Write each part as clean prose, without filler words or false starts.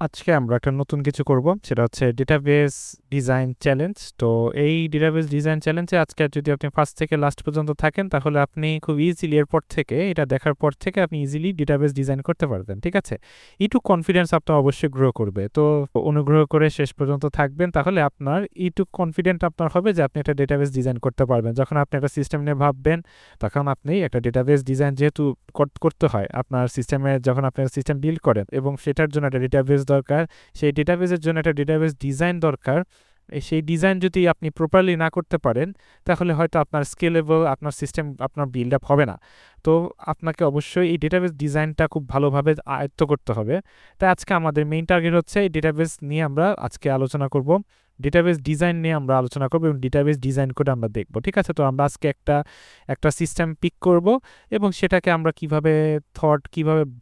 আজকে আমরা একটা নতুন কিছু করব, সেটা হচ্ছে ডেটাবেস ডিজাইন চ্যালেঞ্জ। তো এই ডেটাবেস ডিজাইন চ্যালেঞ্জে আজকে যদি আপনি ফার্স্ট থেকে লাস্ট পর্যন্ত থাকেন, তাহলে আপনি খুব ইজিলি এরপর থেকে, এটা দেখার পর থেকে আপনি ইজিলি ডেটাবেস ডিজাইন করতে পারবেন। ঠিক আছে, একটু কনফিডেন্স আপনার অবশ্যই গ্রো করবে। তো অনুগ্রহ করে শেষ পর্যন্ত থাকবেন, তাহলে আপনার একটু কনফিডেন্ট আপনার হবে যে আপনি একটা ডেটাবেস ডিজাইন করতে পারবেন। যখন আপনি একটা সিস্টেম নিয়ে ভাববেন, তখন আপনি একটা ডেটাবেস ডিজাইন যেহেতু করতে হয় আপনার সিস্টেমে, যখন আপনি সিস্টেম বিল্ড করেন এবং সেটার জন্য একটা ডেটাবেস দরকার, সেই ডেটাবেসের জন্য একটা ডেটাবেস ডিজাইন দরকার। সেই ডিজাইন যদি আপনি প্রপারলি না করতে পারেন, তাহলে হয়তো আপনার স্কেলেবল আপনার সিস্টেম আপনার বিল্ড আপ হবে না। তো আপনাকে অবশ্যই এই ডেটাবেস ডিজাইনটা খুব ভালোভাবে আয়ত্ত করতে হবে। তাই আজকে আমাদের মেইন টার্গেট হচ্ছে এই ডেটাবেস নিয়ে আমরা আজকে আলোচনা করব, ডেটাবেস ডিজাইন নিয়ে আমরা আলোচনা করবো এবং ডেটাবেস ডিজাইন করে আমরা দেখব। ঠিক আছে, তো আমরা আজকে একটা সিস্টেম পিক করব এবং সেটাকে আমরা কিভাবে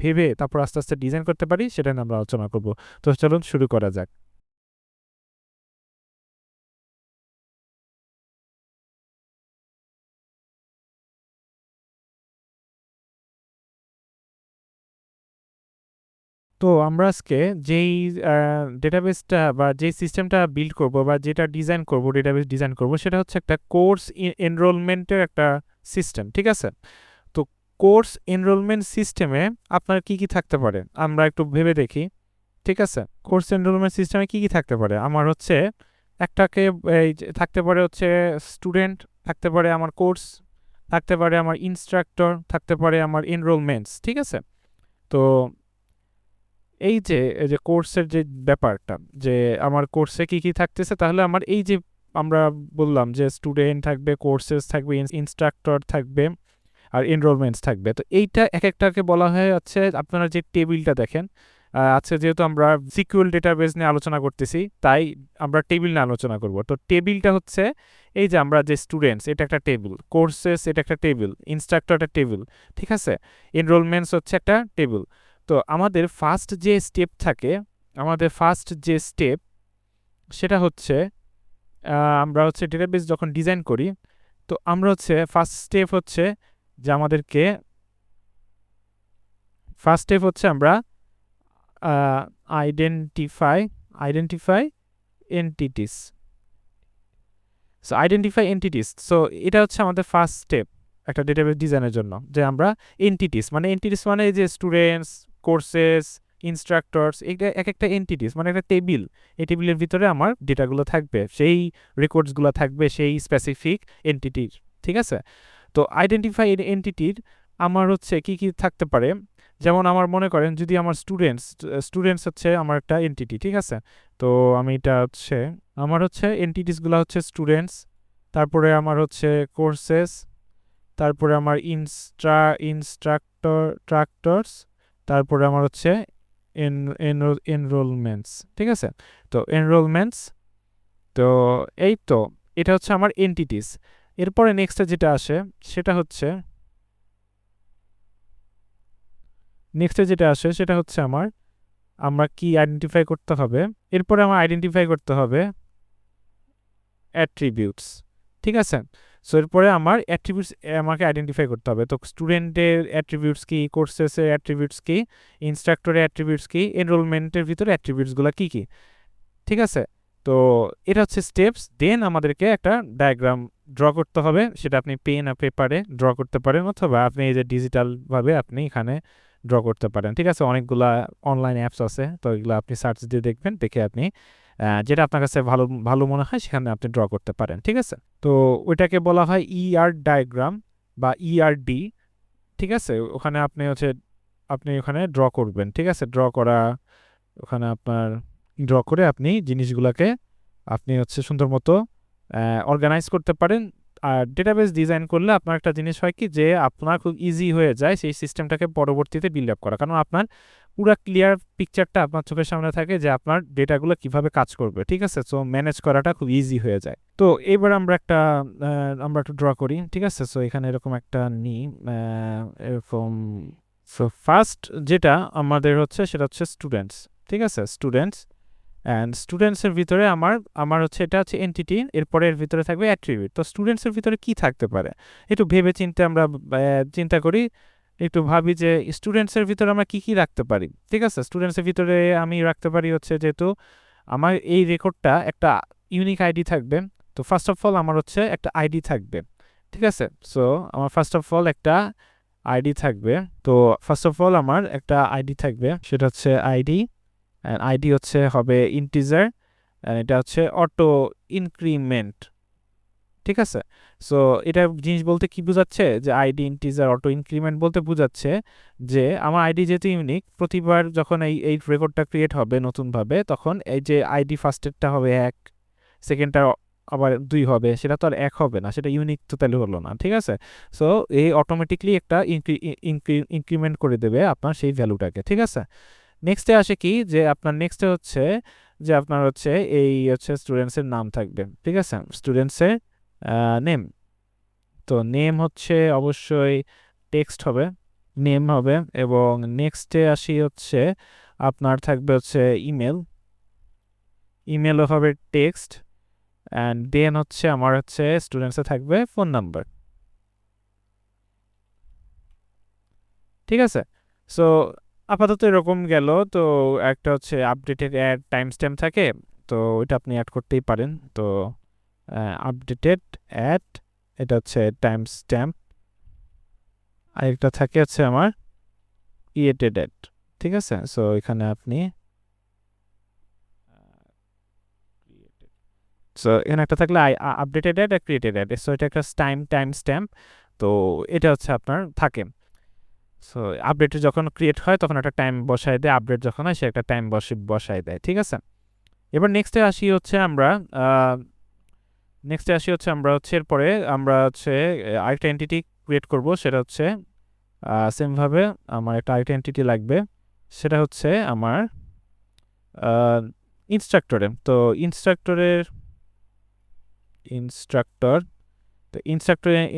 ভেবে তারপর আস্তে আস্তে ডিজাইন করতে পারি সেটা নিয়ে আমরা আলোচনা করব। তো চলুন শুরু করা যাক। তো আমরা আজকে যেই ডেটাবেসটা বা যেই সিস্টেমটা বিল্ড করব বা যেটা ডিজাইন করব, ডেটাবেস ডিজাইন করব, সেটা হচ্ছে একটা কোর্স এনরোলমেন্টের একটা সিস্টেম। ঠিক আছে, তো কোর্স এনরোলমেন্ট সিস্টেমে আপনার কি কি থাকতে পারে আমরা একটু ভেবে দেখি। ঠিক আছে, কোর্স এনরোলমেন্ট সিস্টেমে কি কি থাকতে পারে? আমার হচ্ছে একটাকে থাকতে পারে হচ্ছে স্টুডেন্ট, থাকতে পারে আমার কোর্স, থাকতে পারে আমার ইনস্ট্রাক্টর, থাকতে পারে আমার এনরোলমেন্টস। ঠিক আছে, তো এই যে কোর্সের যে ব্যাপারটা, যে আমার কোর্সে কি কি থাকতেছে, তাহলে আমার এই যে আমরা বললাম যে স্টুডেন্ট থাকবে, কোর্সেস থাকবে, ইনস্ট্রাক্টর থাকবে আর এনরোলমেন্টস থাকবে। তো এইটা এক একটাকে বলা হয় হচ্ছে, আপনারা যে টেবিলটা দেখেন আচ্ছা, যেহেতু আমরা সিকিউর ডেটাবেস নিয়ে আলোচনা করতেছি, তাই আমরা টেবিল নিয়ে আলোচনা করব। তো টেবিলটা হচ্ছে এই যে আমরা যে স্টুডেন্টস, এটা একটা টেবিল, কোর্সেস এটা একটা টেবিল, ইনস্ট্রাক্টর একটা টেবিল। ঠিক আছে, এনরোলমেন্টস হচ্ছে একটা টেবিল। তো আমাদের ফার্স্ট যে স্টেপ থাকে, সেটা হচ্ছে আমরা হচ্ছে ডেটাবেস যখন ডিজাইন করি, তো আমরা হচ্ছে ফার্স্ট স্টেপ হচ্ছে যে আমরা আইডেন্টিফাই এন্টিটিস। সো এটা হচ্ছে আমাদের ফার্স্ট স্টেপ একটা ডেটাবেস ডিজাইনের জন্য, যে আমরা এন্টিটিস মানে এই যে স্টুডেন্টস, কোর্সেস, ইনস্ট্রাক্টরস, এটা এক একটা এন্টিটিস মানে একটা টেবিল। এই টেবিলের ভিতরে আমার ডেটাগুলো থাকবে, সেই রেকর্ডসগুলো থাকবে সেই স্পেসিফিক এন্টিটির। ঠিক আছে, তো আইডেন্টিফাই এন্টিটির আমার হচ্ছে কি কি থাকতে পারে, যেমন আমার মনে করেন যদি আমার স্টুডেন্টস হচ্ছে আমার একটা এন্টিটি। ঠিক আছে, তো আমি এটা হচ্ছে আমার হচ্ছে এন্টিটিসগুলো হচ্ছে স্টুডেন্টস, তারপরে আমার হচ্ছে কোর্সেস, তারপরে আমার ট্রাক্টরস, তারপরে আমার হচ্ছে এনরোলমেন্টস। ঠিক আছে, তো এনরোলমেন্টস, তো এই তো এটা হচ্ছে আমার এন্টিটিস। এরপরে নেক্সটে যেটা আসে সেটা হচ্ছে আমরা কি আইডেন্টিফাই করতে হবে, এরপরে আমার আইডেন্টিফাই করতে হবে অ্যাট্রিবিউটস। ঠিক আছে, সো এরপরে আমার অ্যাট্রিবিউটস আমাকে আইডেন্টিফাই করতে হবে। তো স্টুডেন্টের অ্যাট্রিবিউটস কি, কোর্সেসের অ্যাট্রিবিউটস কি, ইনস্ট্রাক্টরের অ্যাট্রিবিউটস কি, এনরোলমেন্টের ভিতরে অ্যাট্রিবিউটসগুলো কি কি। ঠিক আছে, তো এটা হচ্ছে স্টেপস। দেন আমাদেরকে একটা ডায়াগ্রাম ড্র করতে হবে, সেটা আপনি পেন আর পেপারে ড্র করতে পারেন, অথবা আপনি এই যে ডিজিটালভাবে আপনি এখানে ড্র করতে পারেন। ঠিক আছে, অনেকগুলা অনলাইন অ্যাপস আছে, তো এগুলো আপনি সার্চ দিয়ে দেখবেন, দেখে আপনি যেটা আপনার কাছে ভালো ভালো মনে হয় সেখানে আপনি ড্র করতে পারেন। ঠিক আছে, তো ওইটাকে বলা হয় ইআর ডায়াগ্রাম বা ইআরডি। ঠিক আছে, ওখানে আপনি ওখানে ড্র করবেন। ঠিক আছে, ওখানে আপনার ড্র করে আপনি জিনিসগুলোকে আপনি হচ্ছে সুন্দর মতো অর্গানাইজ করতে পারেন। আর ডেটাবেস ডিজাইন করলে আপনার একটা জিনিস হয় কি, যে আপনার খুব ইজি হয়ে যায় সেই সিস্টেমটাকে পরবর্তীতে বিল্ড আপ করা, কারণ আপনার পুরো ক্লিয়ার পিকচারটা আপনার চোখের সামনে থাকে যে আপনার ডেটাগুলো কিভাবে কাজ করবে। ঠিক আছে, সো ম্যানেজ করাটা খুব ইজি হয়ে যায়। তো এবার আমরা একটু ড্র করি। ঠিক আছে, সো এখানে এরকম একটা নিই, এরকম। সো ফার্স্ট যেটা আমাদের হচ্ছে সেটা হচ্ছে স্টুডেন্টস। ঠিক আছে, স্টুডেন্টস, অ্যান্ড স্টুডেন্টসের ভিতরে আমার হচ্ছে এটা হচ্ছে এন্টিটি, এরপরে এর ভিতরে থাকবে অ্যাট্রিবিউট। তো স্টুডেন্টসের ভিতরে কি থাকতে পারে একটু ভেবে চিন্তে আমরা চিন্তা করি। একটু ভাবি যে স্টুডেন্টসের ভিতরে আমরা কি কি রাখতে পারি। ঠিক আছে, স্টুডেন্টসের ভিতরে আমি রাখতে পারি হচ্ছে যেহেতু আমার এই রেকর্ডটা একটা ইউনিক আইডি থাকবে, তো ফার্স্ট অফ অল আমার হচ্ছে একটা আইডি থাকবে। ঠিক আছে, সো আমার ফার্স্ট অফ অল একটা আইডি থাকবে। তো ফার্স্ট অফ অল আমার একটা আইডি থাকবে, সেটা হচ্ছে আইডি, অ্যান্ড আইডি হচ্ছে হবে ইন্টিজার, অ্যান্ড এটা হচ্ছে অটো ইনক্রিমেন্ট। ঠিক আছে, সো এটা জিনিস বলতে কি বোঝাচ্ছে যে আইডি ইন্টিজার অটো ইনক্রিমেন্ট বলতে বোঝাচ্ছে যে আমার আইডি যেহেতু ইউনিক, প্রতিবার যখন এই রেকর্ডটা ক্রিয়েট হবে নতুনভাবে, তখন এই যে আইডি ফার্স্টেরটা হবে 1, সেকেন্ডটা আবার 2 হবে, সেটা তো আর 1 হবে না, সেটা ইউনিক তো তাহলে হলো না। ঠিক আছে, সো এই অটোমেটিকলি একটা ইনক্রিমেন্ট করে দেবে আপনার সেই ভ্যালুটাকে। ঠিক আছে, নেক্সটে আসে কি যে আপনার নেক্সটে হচ্ছে যে আপনার হচ্ছে এই হচ্ছে স্টুডেন্টসের নাম থাকবে। ঠিক আছে, স্টুডেন্টসের নেম, তো নেম হচ্ছে অবশ্যই টেক্সট হবে, নেম হবে। এবং নেক্সটে আসি হচ্ছে আপনার থাকবে হচ্ছে ইমেল, ইমেলও হবে টেক্সট, অ্যান্ড দেন হচ্ছে আমার হচ্ছে স্টুডেন্টসে থাকবে ফোন নাম্বার। ঠিক আছে, সো আপাতত এরকম গেল। তো একটা হচ্ছে আপডেটেড অ্যাড টাইম স্ট্যাম্প থাকে, তো ওইটা আপনি অ্যাড করতেই পারেন। তো আপডেটেড অ্যাড, এটা হচ্ছে টাইম স্ট্যাম্প। আরেকটা থাকে হচ্ছে আমার ক্রিয়েটেড অ্যাড। ঠিক আছে, সো এখানে আপনি সো এখানে একটা থাকলে আপডেটেড অ্যাড আর ক্রিয়েটেড অ্যাড, সো এটা একটা টাইম স্ট্যাম্প। তো এটা হচ্ছে আপনার থাকে, সো আপডেট যখন ক্রিয়েট হয় তখন একটা টাইম বসায় দেয়, আপডেট যখন হয় সে একটা টাইম বসায় দেয়। ঠিক আছে, এবার নেক্সটে আসি হচ্ছে আমরা এরপরে আমরা হচ্ছে আরেকটা এন্টিটি ক্রিয়েট করব, সেটা হচ্ছে সেমভাবে আমার একটা আরেকটা এন্টিটি লাগবে, সেটা হচ্ছে আমার ইনস্ট্রাক্টরে। তো ইনস্ট্রাক্টর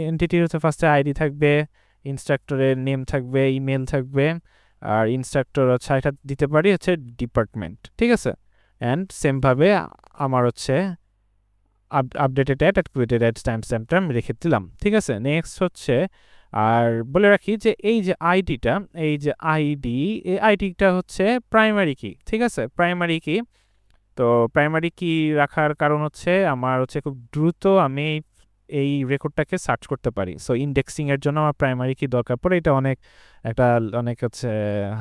এন্টিটি হচ্ছে ফার্স্টে আইডি থাকবে, ইনস্ট্রাক্টরের নেম থাকবে, ইমেল থাকবে, আর ইনস্ট্রাক্টর হচ্ছে এটা দিতে পারি হচ্ছে ডিপার্টমেন্ট। ঠিক আছে, অ্যান্ড সেমভাবে আমার হচ্ছে আপডেটেড অ্যাড আর ক্রিয়েটেড অ্যাড টাইম স্ট্যাম্পটা আমি রেখে দিলাম। ঠিক আছে, নেক্সট হচ্ছে আর বলে রাখি যে এই যে আইডিটা, এই আইডিটা হচ্ছে প্রাইমারি কি। ঠিক আছে, প্রাইমারি কি, তো প্রাইমারি কি রাখার কারণ হচ্ছে আমার হচ্ছে খুব দ্রুত আমি এই রেকর্ডটাকে সার্চ করতে পারি। সো ইন্ডেক্সিং এর জন্য আমার প্রাইমারি কি দরকার পড়ে, এটা অনেক হচ্ছে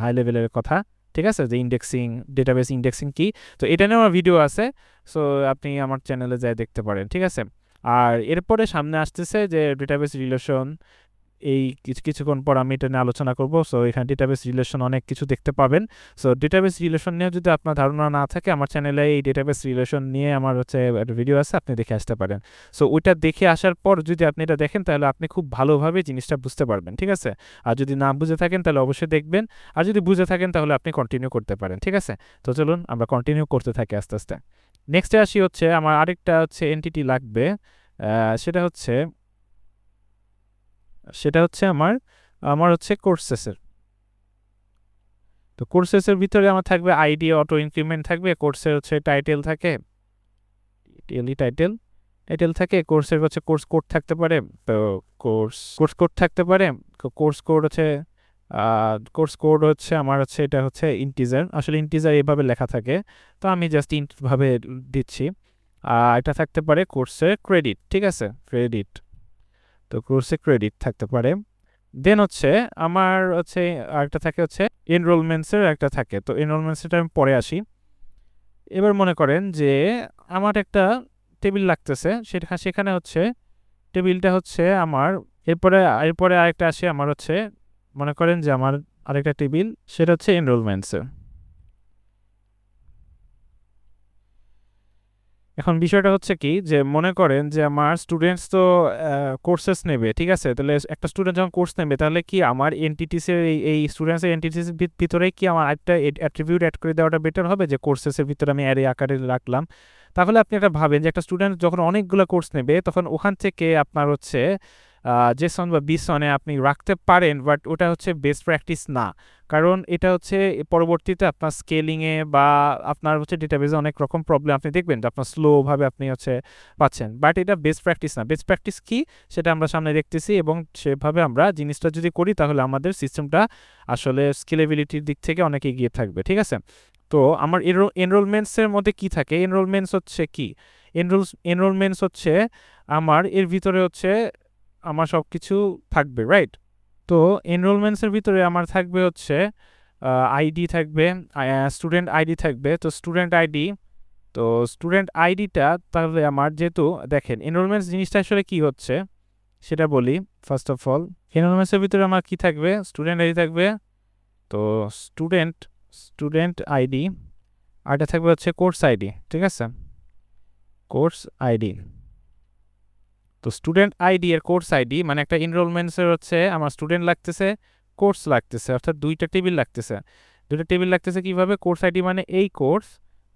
হাই লেভেলের কথা। ঠিক আছে, যে ইন্ডেক্সিং, ডেটাবেস ইন্ডেক্সিং কি, তো এটা নিয়ে আমার ভিডিও আছে, সো আপনি আমার চ্যানেলে যাই দেখতে পারেন। ঠিক আছে, আর এরপরে সামনে আসতেছে যে ডেটাবেস রিলেশন, এই কিছুক্ষণ পর আমি এটা নিয়ে আলোচনা করব। সো এখানে ডেটাবেস রিলেশন অনেক কিছু দেখতে পাবেন। সো ডেটাবেস রিলেশন নিয়ে যদি আপনার ধারণা না থাকে, আমার চ্যানেলে এই ডেটাবেস রিলেশন নিয়ে আমার হচ্ছে একটা ভিডিও আছে, আপনি দেখে আসতে পারেন। সো ওইটা দেখে আসার পর যদি আপনি এটা দেখেন, তাহলে আপনি খুব ভালোভাবে জিনিসটা বুঝতে পারবেন। ঠিক আছে, আর যদি না বুঝে থাকেন তাহলে অবশ্যই দেখবেন, আর যদি বুঝে থাকেন তাহলে আপনি কন্টিনিউ করতে পারেন। ঠিক আছে, তো চলুন আমরা কন্টিনিউ করতে থাকি আস্তে আস্তে। নেক্সটে আসি হচ্ছে আমার আরেকটা হচ্ছে এন্টিটি লাগবে, সেটা হচ্ছে আমার হচ্ছে কোর্সেসের। তো কোর্সেসের ভিতরে আমার থাকবে আইডি অটো ইনক্রিমেন্ট থাকবে, কোর্সের হচ্ছে টাইটেল থাকে, টাইটেল থাকে, কোর্সের হচ্ছে কোর্স কোড থাকতে পারে, তো কোর্স কোড থাকতে পারে, কোর্স কোড হচ্ছে আমার হচ্ছে এটা হচ্ছে ইন্টিজার, আসলে ইন্টিজার এইভাবে লেখা থাকে, তো আমি জাস্ট ইন্ট ভাবে দিচ্ছি। এটা থাকতে পারে কোর্সের ক্রেডিট। ঠিক আছে, ক্রেডিট, তো কোর্সে ক্রেডিট থাকতে পারে। দেন হচ্ছে আমার হচ্ছে আরেকটা থাকে হচ্ছে এনরোলমেন্টসের একটা থাকে, তো এনরোলমেন্টসটা আমি পরে আসি। এবার মনে করেন যে আমার একটা টেবিল লাগতেছে, সেখানে হচ্ছে টেবিলটা হচ্ছে আমার, এরপরে আরেকটা আসে আমার হচ্ছে, মনে করেন যে আমার আরেকটা টেবিল, সেটা হচ্ছে এনরোলমেন্টসের। এখন বিষয়টা হচ্ছে কি যে মনে করেন যে আমার স্টুডেন্টস তো কোর্সেস নেবে। ঠিক আছে, তাহলে একটা স্টুডেন্ট যখন কোর্স নেবে, তাহলে কি আমার এন্টিটিসের এই স্টুডেন্টসের এন্টিটিসের ভিতরে কি আমার একটা অ্যাট্রিবিউট অ্যাড করে দেওয়াটা বেটার হবে, যে কোর্সেসের ভিতরে আমি অ্যারে আকারে রাখলাম। তাহলে আপনি একটা ভাবেন যে একটা স্টুডেন্ট যখন অনেকগুলো কোর্স নেবে, তখন ওখান থেকে আপনার হচ্ছে জেসন বা বিসনে আপনি রাখতে পারেন, বাট ওটা হচ্ছে বেস্ট প্র্যাকটিস না। কারণ এটা হচ্ছে পরবর্তীতে আপনার স্কেলিংয়ে বা আপনার হচ্ছে ডেটাবেজে অনেক রকম প্রবলেম আপনি দেখবেন যে আপনার স্লোভাবে আপনি হচ্ছে পাচ্ছেন, বাট এটা বেস্ট প্র্যাকটিস না। বেস্ট প্র্যাকটিস কি সেটা আমরা সামনে দেখতেছি, এবং সেভাবে আমরা জিনিসটা যদি করি তাহলে আমাদের সিস্টেমটা আসলে স্কেলেবিলিটির দিক থেকে অনেক এগিয়ে থাকবে। ঠিক আছে, তো আমার এনরোলমেন্টসের মধ্যে কি থাকে? এনরোলমেন্টস হচ্ছে কি? এনরোলমেন্টস হচ্ছে আমার এর ভিতরে হচ্ছে আমার সব কিছু থাকবে, রাইট? তো এনরোলমেন্টসের ভিতরে আমার থাকবে হচ্ছে আইডি থাকবে, স্টুডেন্ট আইডি থাকবে। তো স্টুডেন্ট আইডিটা তাহলে আমার যেহেতু দেখেন এনরোলমেন্টস জিনিসটা আসলে কি হচ্ছে সেটা বলি। ফার্স্ট অফ অল এনরোলমেন্টসের ভিতরে আমার কি থাকবে? স্টুডেন্ট আইডি থাকবে। তো স্টুডেন্ট আইডি, আর এটা থাকবে হচ্ছে কোর্স আইডি। ঠিক আছে, কোর্স আইডি। তো স্টুডেন্ট আইডি আর কোর্স আইডি মানে একটা এনরোলমেন্টসের হচ্ছে আমার স্টুডেন্ট লাগতেছে, কোর্স লাগতেছে, অর্থাৎ দুইটা টেবিল লাগতেছে। কিভাবে? কোর্স আইডি মানে এই কোর্স,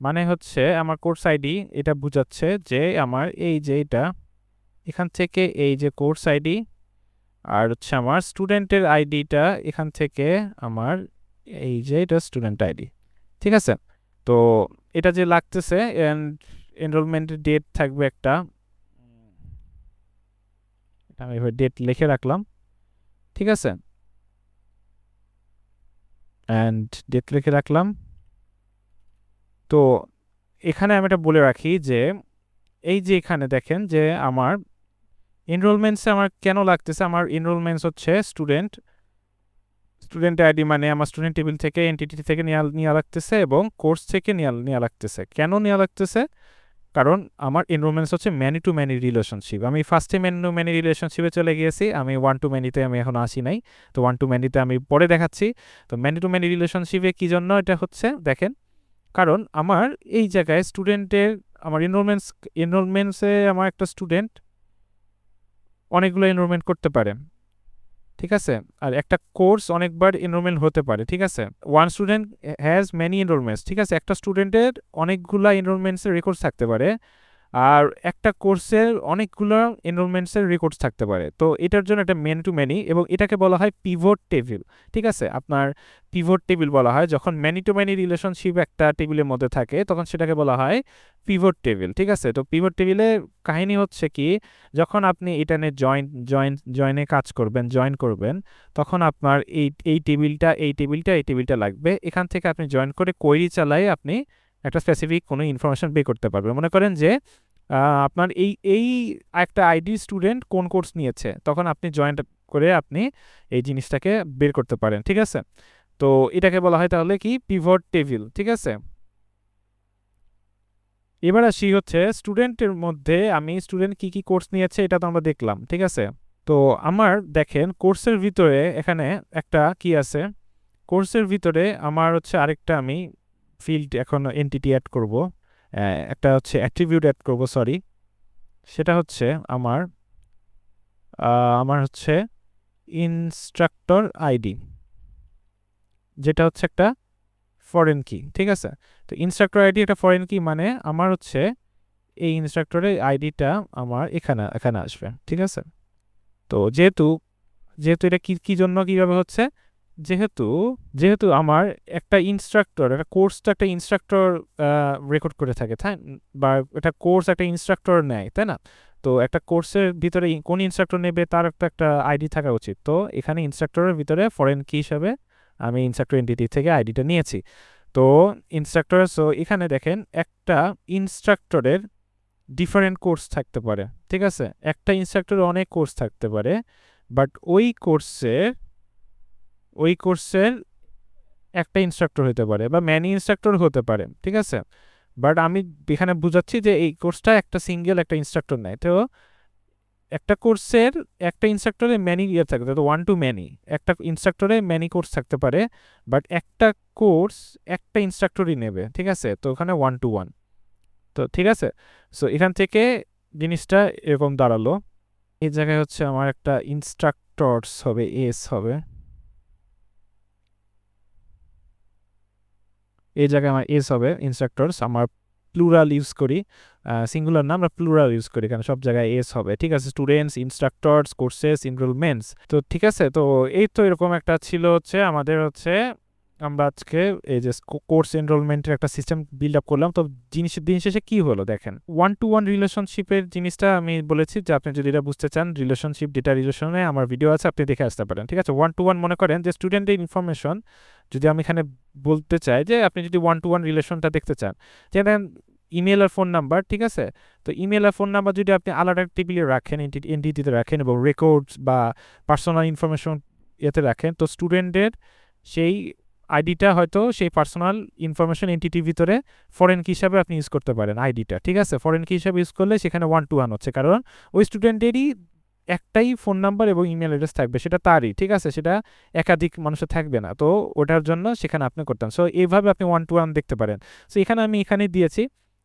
মানে হচ্ছে আমার কোর্স আইডি এটা বুঝাচ্ছে যে আমার এই যে এটা এখান থেকে এই যে কোর্স আইডি, আর হচ্ছে আমার স্টুডেন্টের আইডিটা এখান থেকে আমার এই যে এটা স্টুডেন্ট আইডি। ঠিক আছে, তো এটা যে লাগতেছে এনরোলমেন্টের ডেট থাকবে একটা, আমি এবার ডেট লিখে রাখলাম। ঠিক আছে, ডেট লিখে রাখলাম। তো এখানে আমি এটা বলে রাখি যে এই যে এখানে দেখেন যে আমার এনরোলমেন্টসে আমার কেন লাগতেছে, আমার এনরোলমেন্টস হচ্ছে স্টুডেন্ট আইডি মানে আমার স্টুডেন্ট টেবিল থেকে এনটিটি থেকে নেওয়া লাগতেছে এবং কোর্স থেকে নেওয়া লাগতেছে। কেন নেওয়া লাগতেছে? কারণ আমার এনরোলমেন্টস হচ্ছে ম্যানি টু ম্যানি রিলেশনশিপ। আমি ফার্স্টে ম্যানি টু ম্যানি রিলেশনশিপে চলে গিয়েছি, আমি ওয়ান টু ম্যানিতে আমি এখন আসি নাই। তো ওয়ান টু ম্যানিতে আমি পরে দেখাচ্ছি। তো ম্যানি টু ম্যানি রিলেশনশিপে কী জন্য এটা হচ্ছে দেখেন, কারণ আমার এই জায়গায় স্টুডেন্টের আমার এনরোলমেন্টসে আমার একটা স্টুডেন্ট অনেকগুলো এনরোলমেন্ট করতে পারে। ঠিক আছে, আর একটা কোর্স অনেকবার এনরোলমেন্ট হতে পারে। ঠিক আছে, one student has many enrolments. ঠিক আছে, একটা স্টুডেন্টের অনেকগুলা এনরোলমেন্টসের রেকর্ডস থাকতে পারে, আর একটা কোর্সের অনেকগুলো এনরোলমেন্টসের রেকর্ডস থাকতে পারে। তো এটার জন্য একটা মেনি টু মেনি, এবং এটাকে বলা হয় পিভট টেবিল। ঠিক আছে, আপনার পিভট টেবিল বলা হয় যখন মেনি টু মেনি রিলেশনশিপ একটা টেবিলের মধ্যে থাকে, তখন সেটাকে বলা হয় পিভট টেবিল। ঠিক আছে, তো পিভট টেবিলে কাহিনী হচ্ছে কি, যখন আপনি এটা নিয়ে জয়েনে কাজ করবেন, জয়েন করবেন, তখন আপনার এই টেবিলটা লাগবে। এখান থেকে আপনি জয়েন করে কোয়েরি চালাই আপনি একটা স্পেসিফিক কোনো ইনফরমেশন বের করতে পারবে। মনে করেন যে আপনার এই একটা আইডি স্টুডেন্ট কোন কোর্স নিয়েছে, তখন আপনি জয়েন্ট করে আপনি এই জিনিসটাকে বের করতে পারেন। ঠিক আছে, তো এটাকে বলা হয় তাহলে কি পিভট টেবিল। ঠিক আছে, এবার আসি হচ্ছে স্টুডেন্টের মধ্যে আমি স্টুডেন্ট কি কোর্স নিয়েছে এটা তো আমরা দেখলাম। ঠিক আছে, তো আমার দেখেন কোর্সের ভিতরে এখানে একটা কি আছে, কোর্সের ভিতরে আমার হচ্ছে আরেকটা আমি ফিল্ড এখন এন্টিটি অ্যাড করব, একটা হচ্ছে অ্যাট্রিবিউট অ্যাড করব, সরি, সেটা হচ্ছে আমার হচ্ছে ইনস্ট্রাক্টর আইডি, যেটা হচ্ছে একটা ফরেন কি। ঠিক আছে, তো ইনস্ট্রাক্টর আইডি একটা ফরেন কি মানে আমার হচ্ছে এই ইনস্ট্রাক্টরের আইডিটা আমার এখানে আসবে। ঠিক আছে, তো যেহেতু এটা কি জন্য কিভাবে হচ্ছে, যেহেতু আমার একটা কোর্স তো একটা ইনস্ট্রাক্টর রেকর্ড করে থাকে, তাই বা একটা কোর্স একটা ইনস্ট্রাক্টর নেয়, তাই না? তো একটা কোর্সের ভিতরে কোন ইনস্ট্রাক্টর নেবে তার একটা আইডি থাকা উচিত। তো এখানে ইনস্ট্রাক্টরের ভিতরে ফরেন কি হিসাবে আমি ইনস্ট্রাক্টর এন্টিটি থেকে আইডিটা নিয়েছি। তো সো এখানে দেখেন একটা ইনস্ট্রাক্টরের ডিফারেন্ট কোর্স থাকতে পারে। ঠিক আছে, একটা ইনস্ট্রাক্টরের অনেক কোর্স থাকতে পারে, বাট ওই কোর্সের একটা ইনস্ট্রাক্টর হতে পারে বা ম্যানি ইনস্ট্রাক্টর হতে পারে। ঠিক আছে, বাট আমি এখানে বুঝাচ্ছি যে এই কোর্সটা একটা সিঙ্গেল একটা ইনস্ট্রাক্টর নেয়। তো একটা কোর্সের একটা ইনস্ট্রাক্টরে ম্যানি ইয়ার থাকতে, তো ওয়ান টু ম্যানি, একটা ইনস্ট্রাক্টরে ম্যানি কোর্স থাকতে পারে, বাট একটা কোর্স একটা ইনস্ট্রাক্টরই নেবে। ঠিক আছে, তো ওখানে ওয়ান টু ওয়ান। তো ঠিক আছে, সো এখান থেকে জিনিসটা এরকম দাঁড়ালো। এই জায়গায় হচ্ছে আমার একটা ইনস্ট্রাক্টরস হবে, এস হবে, এই জায়গায় আমার এস হবে ইনস্ট্রাক্টরস, আমার প্লুরাল ইউজ করি, সিঙ্গুলার না, আমরা প্লুরাল ইউজ করি কারণ সব জায়গায় এস হবে, ঠিক আছে, স্টুডেন্টস, ইনস্ট্রাক্টরস, কোর্সেস, এনরোলমেন্টস। তো ঠিক আছে, তো এই তো এরকম একটা ছিল হচ্ছে আমাদের হচ্ছে আমরা আজকে এই যে কোর্স এনরোলমেন্টের একটা সিস্টেম বিল্ড আপ করলাম। তো দিন শেষে কি হলো দেখেন, 1-to-1 রিলেশনশিপের জিনিসটা আমি বলেছি যে আপনি যদি এটা বুঝতে চান রিলেশনশিপ ডেটা রিলেশনে আমার ভিডিও আছে, আপনি দেখে আসতে পারেন, ঠিক আছে। 1-to-1 মনে করেন যে স্টুডেন্টের ইনফরমেশন যদি আমি এখানে বলতে চাই যে আপনি যদি 1-to-1 রিলেশনটা দেখতে চান, যেটা ইমেল আর ফোন নাম্বার, ঠিক আছে। তো ইমেল আর ফোন নাম্বার যদি আপনি আলাদা টেবিলে রাখেন, এন্টিটিতে রাখেন এবং রেকর্ডস বা পার্সোনাল ইনফরমেশন এতে রাখেন, তো স্টুডেন্টের সেই আইডিটা হয়তো সেই পার্সোনাল ইনফরমেশন এন্টিটির ভিতরে ফরেন কি হিসাবে আপনি ইউজ করতে পারেন আইডিটা, ঠিক আছে। ফরেন কি হিসাবে ইউজ করলে সেখানে 1-to-1 হচ্ছে, কারণ ওই স্টুডেন্টেরই একটাই ফোন নাম্বার এবং ইমেল অ্যাড্রেস থাকবে, সেটা তারই, ঠিক আছে, সেটা একাধিক মানুষের থাকবে না। তো ওটার জন্য সেখানে আপনি করতেন। সো এইভাবে আপনি 1-to-1 দেখতে পারেন। সো এখানে আমি দিয়েছি।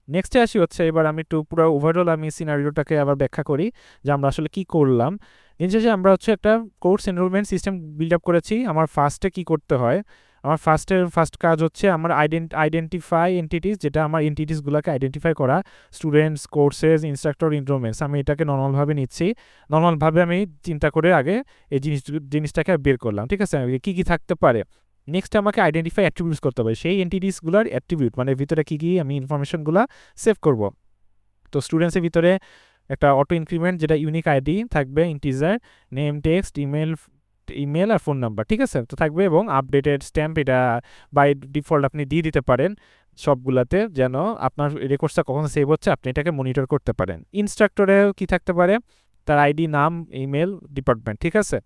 নেক্সটে আসি হচ্ছে, এবার আমি একটু পুরো ওভারঅল আমি সিনারিওটাকে আবার ব্যাখ্যা করি যে আমরা আসলে কি করলাম। দিন শেষে আমরা হচ্ছে একটা course enrolment system build up করেছি। আমার ফার্স্টে কি করতে হয়, আমার ফার্স্ট কাজ হচ্ছে আমার আইডেন্টিফাই এন্টিটিস, যেটা আমার এন্টিটিসগুলোকে আইডেন্টিফাই করা, স্টুডেন্টস, কোর্সেস, ইনস্ট্রাক্টর, এনরোলমেন্টস। আমি এটাকে নর্মালভাবে নিচ্ছি, নর্মালভাবে আমি চিন্তা করে আগে এই জিনিসটাকে বের করলাম, ঠিক আছে, কী কী থাকতে পারে। নেক্সট আমাকে আইডেন্টিফাই অ্যাট্রিবিউটস করতে হবে, সেই এন্টিটিসগুলোর অ্যাট্রিবিউট মানে ভিতরে কী কী আমি ইনফরমেশনগুলো সেভ করব। তো স্টুডেন্টসের ভিতরে একটা অটো ইনক্রিমেন্ট যেটা ইউনিক আইডি থাকবে, ইন্টিজার, নেম, টেক্সট, ইমেল আর ফোন নাম্বার, ঠিক আছে, তো থাকবে। এবং আপডেটেড স্ট্যাম্প, এটা বাই ডিফল্ট আপনি দিয়ে দিতে পারেন সবগুলাতে, যেন আপনার রেকর্ডসটা কখন সেভ হচ্ছে আপনি এটাকে মনিটর করতে পারেন। ইনস্ট্রাক্টরেও কি থাকতে পারে, তার আইডি, নাম, ইমেল, ডিপার্টমেন্ট, ঠিক আছে।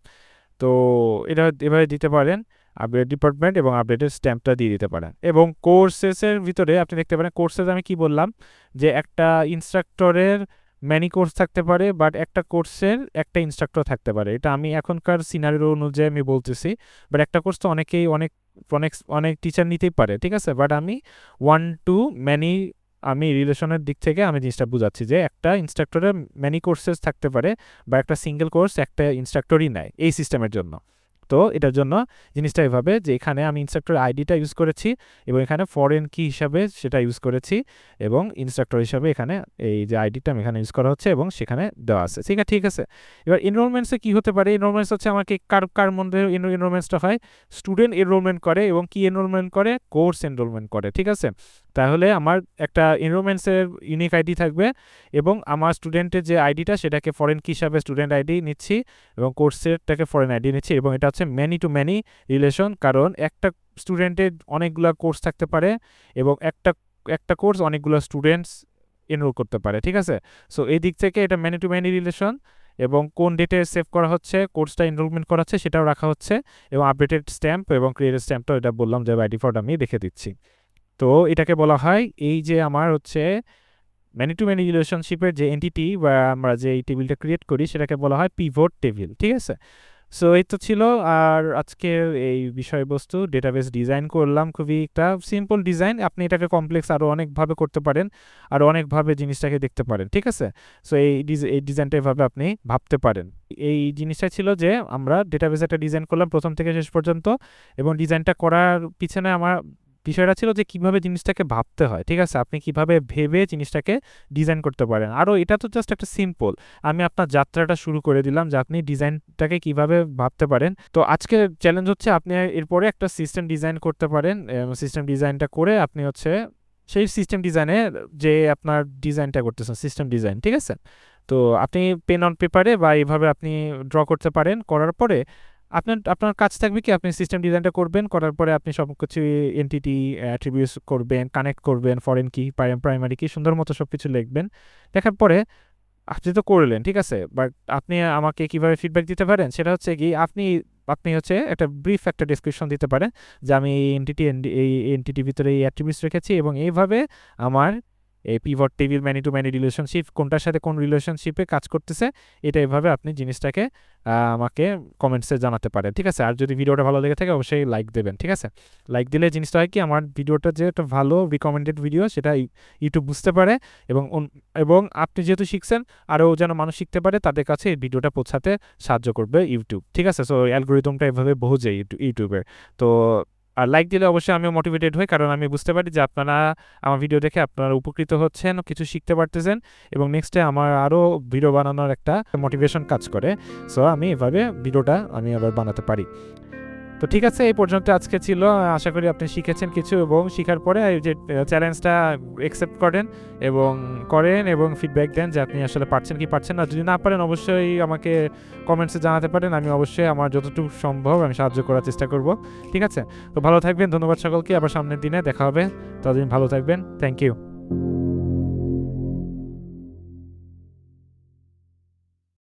তো এটা এভাবে দিতে পারেন, আপডেট ডিপার্টমেন্ট এবং আপডেটেড স্ট্যাম্পটা দিয়ে দিতে পারেন। এবং কোর্সেসের ভিতরে আপনি দেখতে পারেন, কোর্সেস আমি কি বললাম যে একটা ইনস্ট্রাক্টরের ম্যানি কোর্স থাকতে পারে, বাট একটা কোর্সের একটা ইনস্ট্রাক্টর থাকতে পারে। এটা আমি এখনকার সিনারিও অনুযায়ী আমি বলতেছি, বাট একটা কোর্স তো অনেকেই অনেক টিচার নিতেই পারে, ঠিক আছে। বাট আমি 1-to-many আমি রিলেশনের দিক থেকে আমি জিনিসটা বুঝাচ্ছি যে একটা ইনস্ট্রাক্টরের ম্যানি কোর্সেস থাকতে পারে, বা একটা সিঙ্গেল কোর্স একটা ইনস্ট্রাক্টরই নেয় এই সিস্টেমের জন্য। তো এটার জন্য জিনিসটা এভাবে যে এখানে আমি ইনস্ট্রাক্টর আইডিটা ইউজ করেছি এবং এখানে ফরেন কি হিসাবে সেটা ইউজ করেছি, এবং ইনস্ট্রাক্টর হিসাবে এখানে এই যে আইডিটা আমি এখানে ইউজ করা হচ্ছে এবং সেখানে দেওয়া আছে, ঠিক আছে। এবার এনরোলমেন্টসে কি হতে পারে, এনরোলমেন্টস হচ্ছে আমাকে কার মধ্যে এনরোলমেন্টসটা হয়, স্টুডেন্ট এনরোলমেন্ট করে এবং কি এনরোলমেন্ট করে, কোর্স এনরোলমেন্ট করে, ঠিক আছে। তাহলে আমার একটা এনরোলমেন্টসের ইউনিক আইডি থাকবে এবং আমার স্টুডেন্টের যে আইডিটা সেটাকে ফরেন কি হিসাবে স্টুডেন্ট আইডি নিচ্ছি এবং কোর্সেরটাকে ফরেন আইডি নিচ্ছি, এবং এটা হচ্ছে ম্যানি টু ম্যানি রিলেশন, কারণ একটা স্টুডেন্টের অনেকগুলো কোর্স থাকতে পারে এবং একটা কোর্স অনেকগুলো স্টুডেন্টস এনরোল করতে পারে, ঠিক আছে। সো এই দিক থেকে এটা ম্যানি টু ম্যানি রিলেশন, এবং কোন ডেটে সেভ করা হচ্ছে, কোর্সটা এনরোলমেন্ট করা হচ্ছে সেটাও রাখা হচ্ছে, এবং আপডেটেড স্ট্যাম্প এবং ক্রিয়েটেড স্ট্যাম্পটাও এটা বললাম যে বাই ডিফল্ট আমি দেখে দিচ্ছি। তো এটাকে বলা হয় এই যে আমার হচ্ছে ম্যানি টু ম্যানি রিলেশনশিপের যে এন্টিটি বা আমরা যে এই টেবিলটা ক্রিয়েট করি সেটাকে বলা হয় পিভট টেবিল, ঠিক আছে। সো এই তো ছিল আর আজকের এই বিষয়বস্তু। ডেটাবেস ডিজাইন করলাম, খুবই একটা সিম্পল ডিজাইন, আপনি এটাকে কমপ্লেক্স আরও অনেকভাবে করতে পারেন, আরও অনেকভাবে জিনিসটাকে দেখতে পারেন, ঠিক আছে। সো এই ডিজাইনটা এভাবে আপনি ভাবতে পারেন। এই জিনিসটা ছিল যে আমরা ডেটাবেস একটা ডিজাইন করলাম প্রথম থেকে শেষ পর্যন্ত, এবং ডিজাইনটা করার পিছনে আমার বিষয়টা ছিল যে কিভাবে জিনিসটাকে ভাবতে হয়, ঠিক আছে, আপনি কিভাবে ভেবে জিনিসটাকে ডিজাইন করতে পারেন। আরও এটা তো জাস্ট একটা সিম্পল, আমি আপনার যাত্রাটা শুরু করে দিলাম যে আপনি ডিজাইনটাকে কিভাবে ভাবতে পারেন। তো আজকের চ্যালেঞ্জ হচ্ছে আপনি এরপরে একটা সিস্টেম ডিজাইন করতে পারেন, সিস্টেম ডিজাইনটা করে আপনি হচ্ছে সেই সিস্টেম ডিজাইনে যে আপনার ডিজাইনটা করতেছেন সিস্টেম ডিজাইন, ঠিক আছে। তো আপনি পেন অন পেপারে বা এইভাবে আপনি ড্র করতে পারেন, করার পরে আপনার কাজ থাকবে কি আপনি সিস্টেম ডিজাইনটা করবেন, করার পরে আপনি সব কিছু এন্টিটি অ্যাট্রিবিউটস করবেন, কানেক্ট করবেন, ফরেন কি, প্রাইমারি কি, সুন্দর মতো সব কিছু লিখবেন। দেখার পরে আপনি তো করলেন, ঠিক আছে, বাট আপনি আমাকে কিভাবে ফিডব্যাক দিতে পারেন সেটা হচ্ছে কি আপনি হচ্ছে একটা ব্রিফ একটা ডেসক্রিপশন দিতে পারেন যে আমি এই এন্টিটির ভিতরে এই অ্যাট্রিবিউটস রেখেছি এবং এইভাবে আমার এই pivot table many to many relationship কোনটার সাথে কোন রিলেশনশিপে কাজ করতেছে, এটা এভাবে আপনি জিনিসটাকে আমাকে কমেন্টসে জানাতে পারেন, ঠিক আছে। আর যদি ভিডিওটা ভালো লেগে থাকে অবশ্যই লাইক দেবেন, ঠিক আছে। লাইক দিলে জিনিসটা হয় কি আমার ভিডিওটা যে একটা ভালো রিকমেন্ডেড ভিডিও সেটা ইউটিউব বুঝতে পারে, এবং আপনি যেহেতু শিখছেন আরও যেন মানুষ শিখতে পারে তাদের কাছে এই ভিডিওটা পৌঁছাতে সাহায্য করবে ইউটিউব, ঠিক আছে। সো অ্যালগোরিদমটা এভাবে বোঝে ইউটিউবের। তো আর লাইক দিলে অবশ্যই আমিও মোটিভেটেড হই, কারণ আমি বুঝতে পারি যে আপনারা আমার ভিডিও দেখে আপনারা উপকৃত হচ্ছেন, কিছু শিখতে পারতেছেন, এবং নেক্সটে আমার আরও ভিডিও বানানোর একটা মোটিভেশন কাজ করে। সো আমি এভাবে ভিডিওটা আমি আবার বানাতে পারি। তো ঠিক আছে, এই পর্যন্ত আজকে ছিল। আশা করি আপনি শিখেছেন কিছু, এবং শিখার পরে এই যে চ্যালেঞ্জটা অ্যাকসেপ্ট করেন এবং ফিডব্যাক দেন যে আপনি আসলে পারছেন কি পারছেন না। যদি না পারেন অবশ্যই আমাকে কমেন্টসে জানাতে পারেন, আমি অবশ্যই আমার যতটুকু সম্ভব আমি সাহায্য করার চেষ্টা করব। ঠিক আছে, তো ভালো থাকবেন, ধন্যবাদ সকলকে, আবার সামনের দিনে দেখা হবে, ততদিন ভালো থাকবেন, থ্যাংক ইউ।